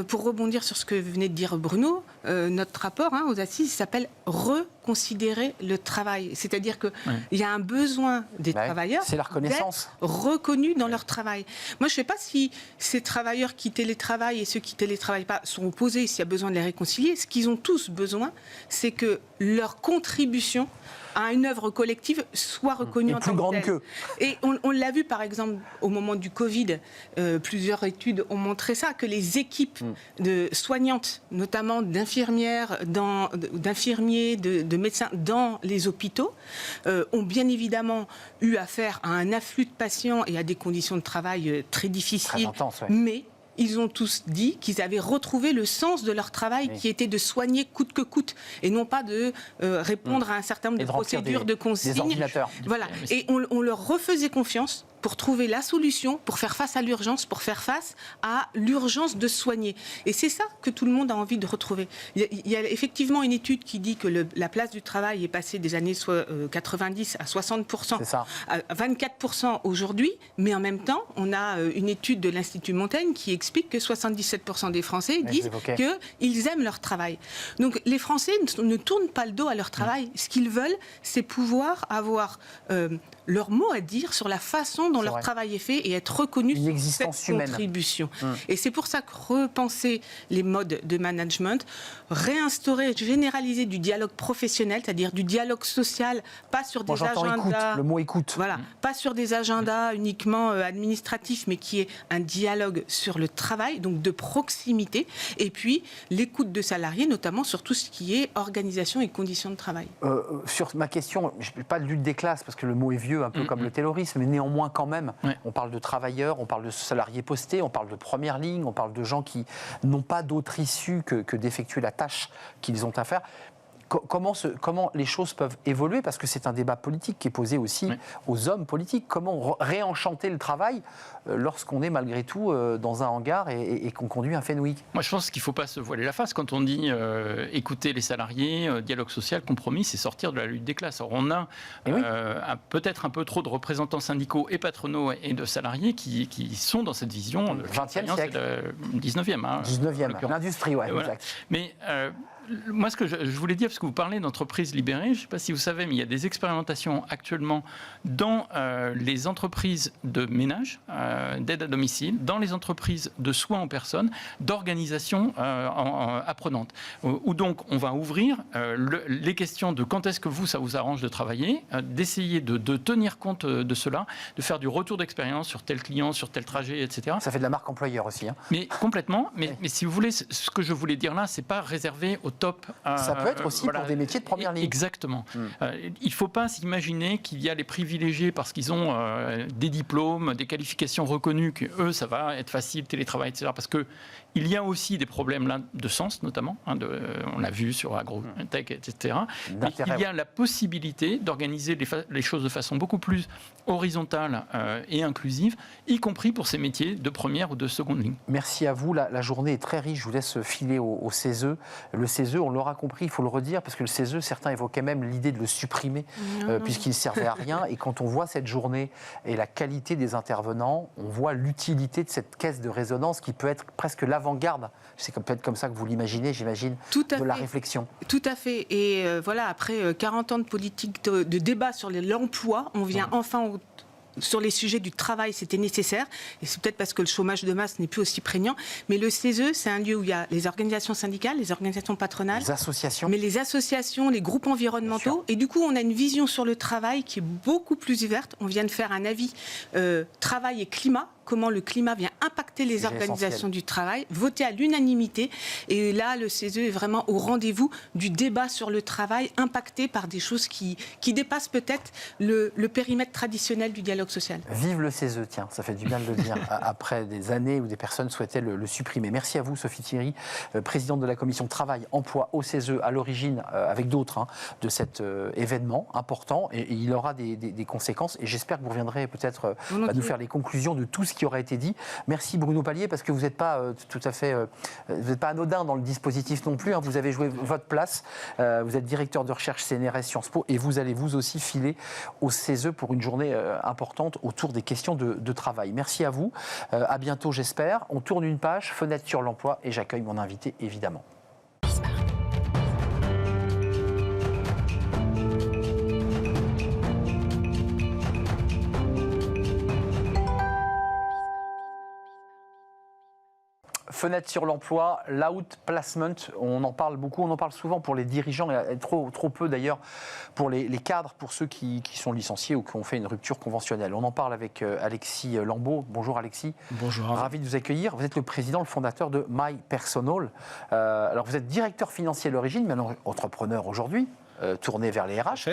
Pour rebondir sur ce que venait de dire Bruno, notre rapport aux assises s'appelle « Reconsidérer le travail ». C'est-à-dire qu'il y a un besoin des travailleurs d'être reconnus dans leur travail. Moi, je ne sais pas si ces travailleurs qui télétravaillent et ceux qui ne télétravaillent pas sont opposés, s'il y a besoin de les réconcilier. Ce qu'ils ont tous besoin, c'est que leur contribution à une œuvre collective soit reconnue en tant que telle. Et on l'a vu par exemple au moment du Covid, plusieurs études ont montré ça, que les équipes de soignantes, notamment d'infirmières, d'infirmiers, de médecins dans les hôpitaux, ont bien évidemment eu affaire à un afflux de patients et à des conditions de travail très difficiles, très intense, mais ils ont tous dit qu'ils avaient retrouvé le sens de leur travail qui était de soigner coûte que coûte et non pas de répondre à un certain nombre de procédures, de consignes. Des ordinateurs. Voilà. Et on leur refaisait confiance pour trouver la solution, pour faire face à l'urgence, pour faire face à l'urgence de soigner. Et c'est ça que tout le monde a envie de retrouver. Il y a effectivement une étude qui dit que la place du travail est passée des années 90 à 60%, à 24% aujourd'hui, mais en même temps, on a une étude de l'Institut Montaigne qui explique que 77% des Français disent qu'ils aiment leur travail. Donc les Français ne tournent pas le dos à leur travail. Ce qu'ils veulent, c'est pouvoir avoir leur mot à dire sur la façon dont C'est leur vrai. travail est fait et être reconnus Une pour existence cette humaine. contribution. Et c'est pour ça que repenser les modes de management, réinstaurer, généraliser du dialogue professionnel, c'est-à-dire du dialogue social, pas sur Moi, des j'entends écoute, agendas. le mot écoute. Voilà, pas sur des agendas uniquement administratifs, mais qui est un dialogue sur le travail, donc de proximité, et puis l'écoute de salariés, notamment sur tout ce qui est organisation et conditions de travail. Sur ma question, je ne parle pas de lutte des classes, parce que le mot est vieux, un peu comme le taylorisme, mais néanmoins quand même, Ouais. on parle de travailleurs, on parle de salariés postés, on parle de première ligne, on parle de gens qui n'ont pas d'autre issue que d'effectuer la tâche qu'ils ont à faire. Comment les choses peuvent évoluer, parce que c'est un débat politique qui est posé aussi aux hommes politiques. Comment réenchanter le travail lorsqu'on est malgré tout dans un hangar et qu'on conduit un Fenwick? Moi, je pense qu'il ne faut pas se voiler la face quand on dit écouter les salariés, dialogue social, compromis, c'est sortir de la lutte des classes. Or, on a peut-être un peu trop de représentants syndicaux et patronaux et de salariés qui sont dans cette vision. Le 20e siècle. Le 19e. Hein, 19e, l'industrie, ouais, voilà. exact. Mais moi, ce que je voulais dire, parce que vous parlez d'entreprises libérées, je ne sais pas si vous savez, mais il y a des expérimentations actuellement dans les entreprises de ménage, d'aide à domicile, dans les entreprises de soins en personne, d'organisation apprenante, où donc on va ouvrir les questions de quand est-ce que ça vous arrange de travailler, d'essayer de tenir compte de cela, de faire du retour d'expérience sur tel client, sur tel trajet, etc. Ça fait de la marque employeur aussi. Hein. Mais complètement. Mais si vous voulez, ce que je voulais dire là, c'est pas réservé au top. Ça peut être aussi pour des métiers de première ligne. Exactement. Il ne faut pas s'imaginer qu'il y a les privilégiés parce qu'ils ont des diplômes, des qualifications reconnues, que eux, ça va être facile, télétravail, etc. Parce que il y a aussi des problèmes là de sens, notamment. On l'a vu sur AgroTech, etc. Mais il y a la possibilité d'organiser les choses de façon beaucoup plus horizontale et inclusive, y compris pour ces métiers de première ou de seconde ligne. Merci à vous. La journée est très riche. Je vous laisse filer au CESE. Le CESE, on l'aura compris, il faut le redire, parce que le CESE, certains évoquaient même l'idée de le supprimer, puisqu'il ne servait à rien. Et quand on voit cette journée et la qualité des intervenants, on voit l'utilité de cette caisse de résonance qui peut être presque l'avant-garde. C'est peut-être comme ça que vous l'imaginez, j'imagine, de la réflexion. Tout à fait. Et voilà, après 40 ans de politique de débat sur l'emploi, on vient enfin sur les sujets du travail, c'était nécessaire. Et c'est peut-être parce que le chômage de masse n'est plus aussi prégnant. Mais le CESE, c'est un lieu où il y a les organisations syndicales, les organisations patronales. Les associations. Mais les associations, les groupes environnementaux. Et du coup, on a une vision sur le travail qui est beaucoup plus ouverte. On vient de faire un avis travail et climat. Comment le climat vient impacter les organisations du travail, voté à l'unanimité. Et là, le CESE est vraiment au rendez-vous du débat sur le travail, impacté par des choses qui dépassent peut-être le périmètre traditionnel du dialogue social. Vive le CESE, tiens, ça fait du bien de le dire, après des années où des personnes souhaitaient le supprimer. Merci à vous, Sophie Thierry, présidente de la commission Travail, Emploi au CESE, à l'origine, avec d'autres, de cet événement important. Et il aura des conséquences. Et j'espère que vous reviendrez peut-être nous faire les conclusions de tout ce qui aurait été dit. Merci Bruno Palier, parce que vous n'êtes pas tout à fait, vous n'êtes pas anodin dans le dispositif non plus. Vous avez joué votre place. Vous êtes directeur de recherche CNRS Sciences Po et vous allez vous aussi filer au CESE pour une journée importante autour des questions de travail. Merci à vous. À bientôt, j'espère. On tourne une page, fenêtre sur l'emploi, et j'accueille mon invité évidemment. Fenêtre sur l'emploi, l'outplacement, on en parle beaucoup, on en parle souvent pour les dirigeants, et trop peu d'ailleurs pour les cadres, pour ceux qui sont licenciés ou qui ont fait une rupture conventionnelle. On en parle avec Alexis Lambeau. Bonjour Alexis. Bonjour. Ravi de vous accueillir. Vous êtes le président, le fondateur de MyPersonal. Alors vous êtes directeur financier à l'origine, mais entrepreneur aujourd'hui, tourné vers les RH.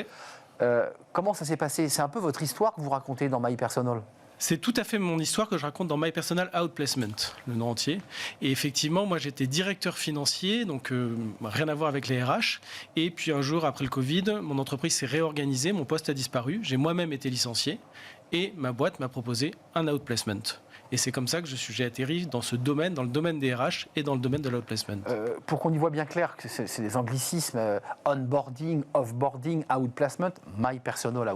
Comment ça s'est passé? C'est un peu votre histoire que vous racontez dans MyPersonal. C'est tout à fait mon histoire que je raconte dans My Personal Outplacement, le nom entier. Et effectivement, moi j'étais directeur financier, donc rien à voir avec les RH. Et puis un jour, après le Covid, mon entreprise s'est réorganisée, mon poste a disparu. J'ai moi-même été licencié et ma boîte m'a proposé un outplacement. Et c'est comme ça que j'ai atterri dans ce domaine, dans le domaine des RH et dans le domaine de l'outplacement. Pour qu'on y voit bien clair, que c'est des anglicismes, onboarding, offboarding, outplacement, MyPersonal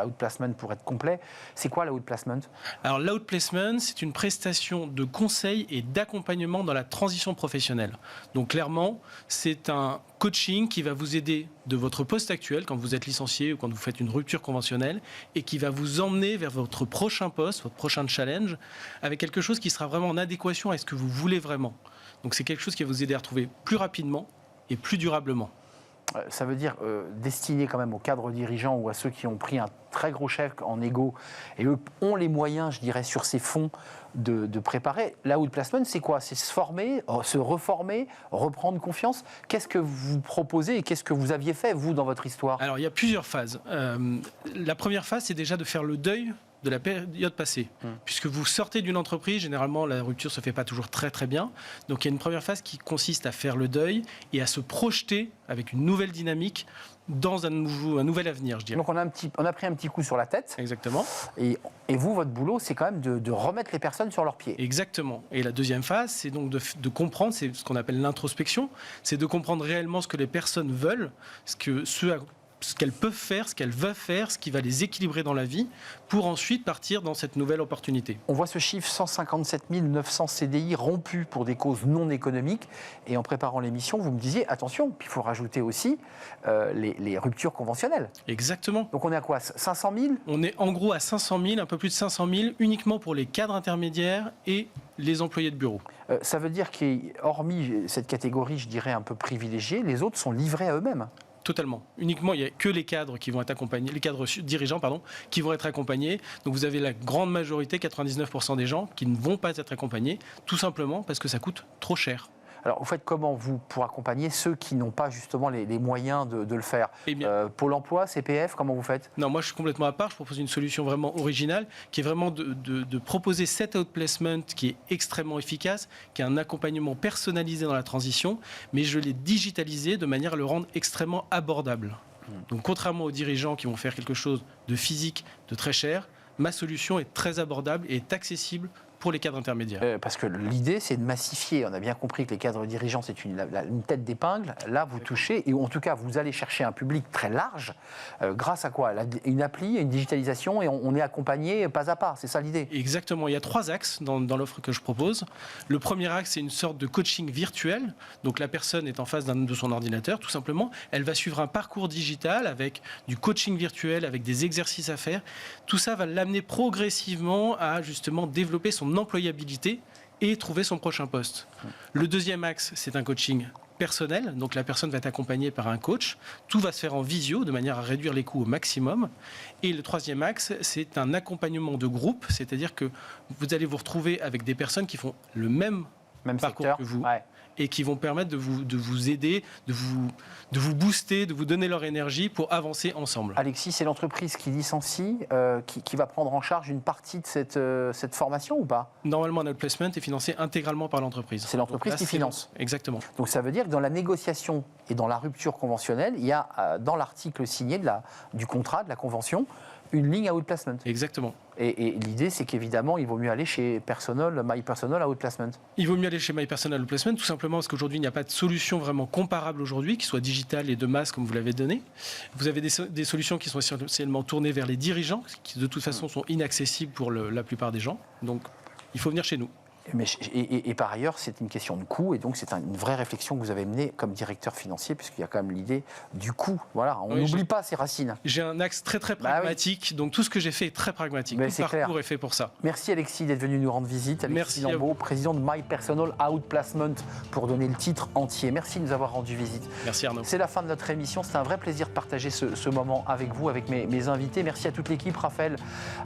outplacement pour être complet. C'est quoi l'outplacement? Alors l'outplacement, c'est une prestation de conseil et d'accompagnement dans la transition professionnelle. Donc clairement, c'est un coaching qui va vous aider de votre poste actuel quand vous êtes licencié ou quand vous faites une rupture conventionnelle et qui va vous emmener vers votre prochain poste, votre prochain challenge avec quelque chose qui sera vraiment en adéquation avec ce que vous voulez vraiment. Donc c'est quelque chose qui va vous aider à retrouver plus rapidement et plus durablement. Ça veut dire destiné quand même aux cadres dirigeants ou à ceux qui ont pris un très gros chèque en égo et eux ont les moyens, je dirais, sur ces fonds de préparer. L'outplacement, c'est quoi? C'est se former, se reformer, reprendre confiance. Qu'est-ce que vous proposez et qu'est-ce que vous aviez fait, vous, dans votre histoire? Alors, il y a plusieurs phases. La première phase, c'est déjà de faire le deuil de la période passée. Puisque vous sortez d'une entreprise, généralement la rupture ne se fait pas toujours très très bien. Donc il y a une première phase qui consiste à faire le deuil et à se projeter avec une nouvelle dynamique dans un nouvel avenir, je dirais. Donc on a pris un petit coup sur la tête. Exactement. Et vous, votre boulot, c'est quand même de remettre les personnes sur leurs pieds. Exactement. Et la deuxième phase, c'est donc de comprendre, c'est ce qu'on appelle l'introspection, c'est de comprendre réellement ce que les personnes veulent, ce qu'elles peuvent faire, ce qu'elles veulent faire, ce qui va les équilibrer dans la vie, pour ensuite partir dans cette nouvelle opportunité. On voit ce chiffre, 157 900 CDI rompus pour des causes non économiques. Et en préparant l'émission, vous me disiez, attention, puis il faut rajouter aussi les ruptures conventionnelles. Exactement. Donc on est à quoi, 500 000? On est en gros à 500 000, un peu plus de 500 000, uniquement pour les cadres intermédiaires et les employés de bureau. Ça veut dire qu'hormis cette catégorie, je dirais, un peu privilégiée, les autres sont livrés à eux-mêmes. Totalement. Uniquement, il n'y a que les cadres qui vont être accompagnés, les cadres dirigeants, qui vont être accompagnés. Donc vous avez la grande majorité, 99% des gens, qui ne vont pas être accompagnés, tout simplement parce que ça coûte trop cher. Alors, vous faites comment, vous, pour accompagner ceux qui n'ont pas justement les moyens de le faire? Pôle emploi, CPF, comment vous faites? Non, moi je suis complètement à part. Je propose une solution vraiment originale qui est vraiment de proposer cet outplacement qui est extrêmement efficace, qui a un accompagnement personnalisé dans la transition, mais je l'ai digitalisé de manière à le rendre extrêmement abordable. Donc, contrairement aux dirigeants qui vont faire quelque chose de physique, de très cher, ma solution est très abordable et est accessible pour les cadres intermédiaires. Parce que l'idée, c'est de massifier. On a bien compris que les cadres dirigeants, c'est une tête d'épingle. Là, vous touchez, et en tout cas, vous allez chercher un public très large. Grâce à quoi? Une appli, une digitalisation, et on est accompagné pas à pas. C'est ça l'idée? Exactement. Il y a 3 axes dans l'offre que je propose. Le premier axe, c'est une sorte de coaching virtuel. Donc la personne est en face de son ordinateur, tout simplement. Elle va suivre un parcours digital avec du coaching virtuel, avec des exercices à faire. Tout ça va l'amener progressivement à justement développer son employabilité et trouver son prochain poste. Le deuxième axe, c'est un coaching personnel. Donc la personne va être accompagnée par un coach. Tout va se faire en visio de manière à réduire les coûts au maximum. Et le troisième axe, c'est un accompagnement de groupe, c'est-à-dire que vous allez vous retrouver avec des personnes qui font le même parcours secteur que vous. Ouais. Et qui vont permettre de vous aider, de vous booster, de vous donner leur énergie pour avancer ensemble. Alexis, c'est l'entreprise qui licencie, qui va prendre en charge une partie de cette formation ou pas? Normalement, un outplacement est financé intégralement par l'entreprise. C'est l'entreprise qui finance. Exactement. Donc ça veut dire que dans la négociation et dans la rupture conventionnelle, il y a dans l'article signé du contrat, de la convention, une ligne outplacement. Exactement. Et l'idée, c'est qu'évidemment, il vaut mieux aller chez My Personal Outplacement. Il vaut mieux aller chez My Personal Outplacement, tout simplement parce qu'aujourd'hui, il n'y a pas de solution vraiment comparable aujourd'hui, qui soit digitale et de masse, comme vous l'avez donné. Vous avez des solutions qui sont essentiellement tournées vers les dirigeants, qui de toute façon sont inaccessibles pour la plupart des gens. Donc, il faut venir chez nous. Et par ailleurs, c'est une question de coût, et donc c'est une vraie réflexion que vous avez menée comme directeur financier, puisqu'il y a quand même l'idée du coût. Voilà, on n'oublie pas ses racines. J'ai un axe très pragmatique, donc tout ce que j'ai fait est très pragmatique. Mais tout parcours est fait pour ça. Merci Alexis d'être venu nous rendre visite. Alexis Lambeau, président de My Personal Outplacement, pour donner le titre entier. Merci de nous avoir rendu visite. Merci Arnaud. C'est la fin de notre émission. C'était un vrai plaisir de partager ce moment avec vous, avec mes invités. Merci à toute l'équipe, Raphaël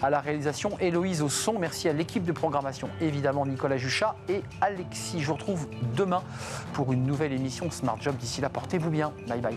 à la réalisation, Héloïse au son. Merci à l'équipe de programmation, évidemment Nicolas Juchat et Alexis. Je vous retrouve demain pour une nouvelle émission Smart Job. D'ici là, portez-vous bien. Bye bye.